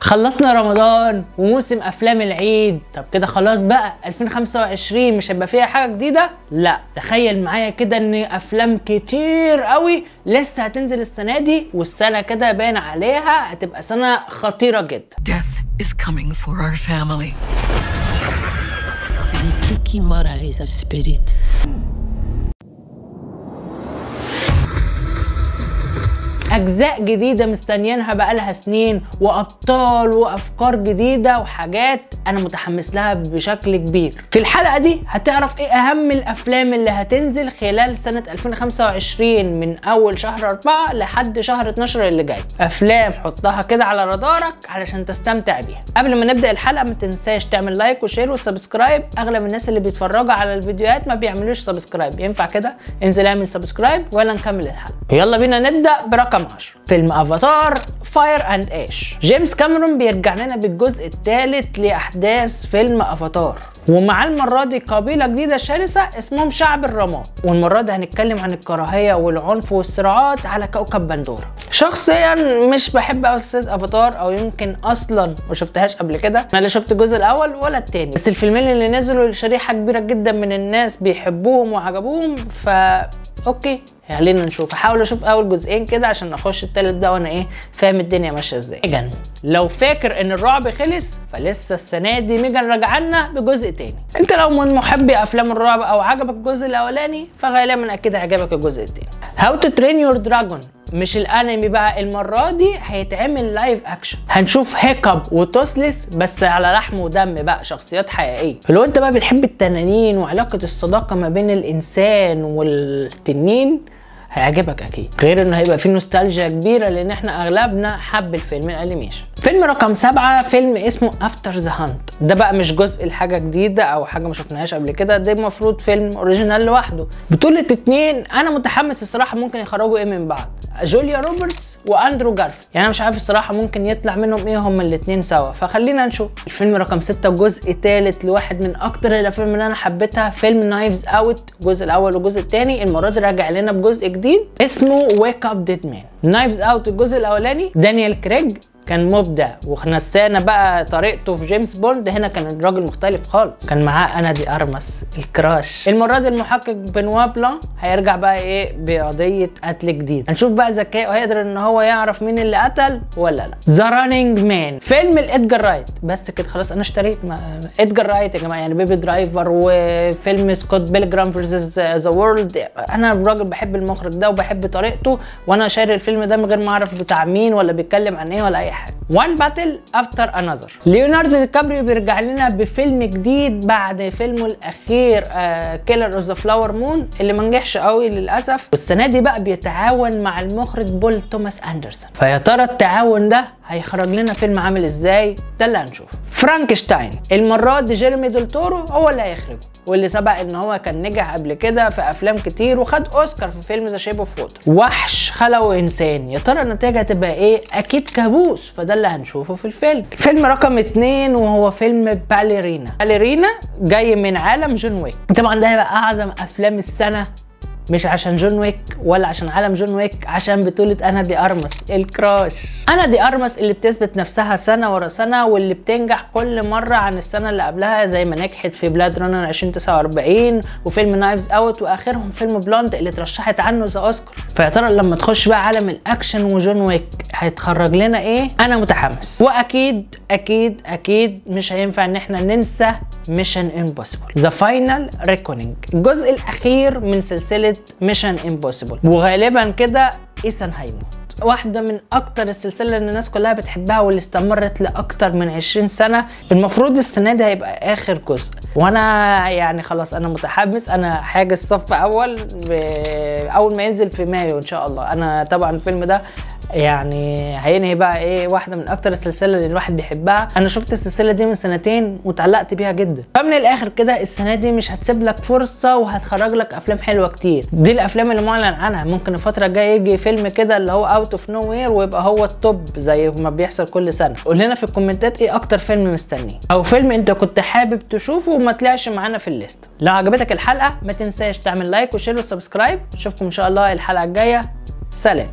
خلصنا رمضان وموسم افلام العيد. طب كده خلاص بقى 2025 مش هيبقى فيها حاجه جديده؟ لا، تخيل معايا كده ان افلام كتير قوي لسه هتنزل السنه دي، والسنه كده باين عليها هتبقى سنه خطيره جدا. Death is coming for our family. The Kikimora is a spirit. اجزاء جديده مستنيينها بقالها سنين، وابطال وافكار جديده وحاجات انا متحمس لها بشكل كبير. في الحلقه دي هتعرف ايه اهم الافلام اللي هتنزل خلال سنه 2025 من اول شهر 4 لحد شهر 12 اللي جاي. افلام حطها كده على رادارك علشان تستمتع بيها. قبل ما نبدا الحلقه ما تنساش تعمل لايك وشير وسبسكرايب. اغلب الناس اللي بيتفرجوا على الفيديوهات ما بيعملوش سبسكرايب، ينفع كده؟ انزل اعمل سبسكرايب ولا نكمل الحلقه. يلا بينا نبدا برقم 10، فيلم افاتار فاير اند ايش. جيمس كاميرون بيرجع لنا بالجزء الثالث لاحداث فيلم افاتار، ومع المره دي قبيله جديده شرسه اسمهم شعب الرماد، والمره دي هنتكلم عن الكراهيه والعنف والصراعات على كوكب بندورا. شخصيا مش بحب قوي سلسله افاتار، او يمكن اصلا ما شفتهاش قبل كده. انا لا شفت الجزء الاول ولا الثاني، بس الفيلمين اللي نزلوا لشريحه كبيره جدا من الناس بيحبوهم وعجبوهم، اوكي خلينا نشوف. احاول اشوف اول جزئين كده عشان اخش التالت ده وانا فاهم الدنيا ماشيه ازاي. ميجان، لو فاكر ان الرعب خلص فلسه السنه دي ميجان راجعه لنا بجزء تاني. انت لو من محبي افلام الرعب او عجبك الجزء الاولاني فغالبا اكيد هيعجبك الجزء التاني. هاو تو ترين يور دراجون، مش الانمي بقى، المره دي هيتعمل لايف اكشن. هنشوف هيكب وتوسلس بس على لحم ودم بقى، شخصيات حقيقيه. فلو انت بقى بتحب التنانين وعلاقه الصداقه ما بين الانسان والتنين هيعجبك اكيد، غير انه هيبقى فيه نوستالجيا كبيره لان احنا اغلبنا حب الفيلم الانيميشن. فيلم رقم 7 فيلم اسمه افتر ذا هانت. ده بقى مش جزء لحاجه جديده او حاجه ما شفناهاش قبل كده، ده المفروض فيلم اوريجينال لوحده. بطوله اتنين انا متحمس الصراحه ممكن يخرجوا ايه من بعض، جوليا روبرتس واندرو جارفيلد. يعني انا مش عارف الصراحه ممكن يطلع منهم ايه هما الاثنين سوا، فخلينا نشوف. الفيلم رقم 6 جزء ثالث لواحد من اكتر الافلام اللي انا حبيتها، فيلم نايفز اوت، الجزء الاول والجزء الثاني. المره دي راجع لنا بجزء جديد اسمه ويك اب ديد مان. نايفز اوت الجزء الاولاني دانيال كريج كان مبدع ونسانا بقى طريقته في جيمس بوند. هنا كان الراجل مختلف خالص، كان معاه انا دي ارمس الكراش. المره دي المحقق بنوا بلان هيرجع بقى بقضيه قتل جديد. هنشوف بقى ذكائه هيقدر ان هو يعرف مين اللي قتل ولا لا. ذا رانينج مان فيلم الادجار رايت. بس كده خلاص انا اشتريت ادجار رايت يا جماعه، يعني بيبي درايفر وفيلم سكوت بيلجرام فيرسز ذا وورلد. انا راجل بحب المخرج ده وبحب طريقته، وانا شاري الفيلم ده من غير ما اعرف بتاع مين ولا بيتكلم عن ايه ولا اي حاجه. وان باتل افتر انذر. ليوناردو دي كابريو بيرجع لنا بفيلم جديد بعد فيلمه الاخير كيلر اوف ذا فلاور مون اللي ما نجحش قوي للاسف، والسنه دي بقى بيتعاون مع المخرج بول توماس اندرسون. فيا ترى التعاون ده هيخرج لنا فيلم عامل ازاي؟ ده اللي هنشوفه. فرانكشتاين المره دي جيرمي ديل تورو هو اللي هيخرجه، واللي سبق ان هو كان نجح قبل كده في افلام كتير وخد اوسكار في فيلم ذا شيب اوف ووتر. وحش خلقه انسان، يا ترى النتيجه هتبقى ايه؟ اكيد كابوس، فده اللي هنشوفه في الفيلم. الفيلم رقم 2 وهو فيلم باليرينا. باليرينا جاي من عالم جون ويك. طبعا ده هيبقى اعظم افلام السنه، مش عشان جون ويك ولا عشان عالم جون ويك، عشان بطولة أنا دي أرمس الكراش. أنا دي أرمس اللي بتثبت نفسها سنة ورا سنة، واللي بتنجح كل مرة عن السنة اللي قبلها، زي ما نجحت في بلاد رانر 2049 وفيلم نايفز اوت، واخرهم فيلم بلوند اللي ترشحت عنه ذا اوسكار. فيا ترى لما تخش بقى عالم الاكشن وجون ويك هيتخرج لنا ايه؟ انا متحمس. واكيد اكيد اكيد مش هينفع ان احنا ننسى ميشن امبوسيبل ذا فاينل ريكونينج، الجزء الاخير من سلسله ميشن امبوسيبل، وغالبا كده ايثان هيموت. واحدة من أكتر السلسلة اللي الناس كلها بتحبها واللي استمرت لأكتر من 20 سنة. المفروض السنة دي هيبقى آخر جزء، وأنا يعني خلاص أنا متحمس. أنا حاجز صف أول أول ما ينزل في مايو إن شاء الله. أنا طبعا الفيلم ده يعني هينهي بقى واحدة من أكتر السلسلة اللي الواحد بيحبها. أنا شفت السلسلة دي من سنتين وتعلقت بيها جدا. فمن الآخر كده السنة دي مش هتسيب لك فرصة وهتخرج لك أفلام حلوة كتير. دي الأفلام اللي معلن عنها. ممكن الفترة الجاية يجي فيلم كده اللي هو اوت اوف نو وير ويبقى هو التوب زي ما بيحصل كل سنة. قول لنا في الكومنتات ايه أكتر فيلم مستنيه، أو فيلم أنت كنت حابب تشوفه وما طلعش معانا في الليست. لو عجبتك الحلقة ما تنساش تعمل لايك وشير وسبسكرايب. أشوفكم إن شاء الله الحلقة الجاية. سلام.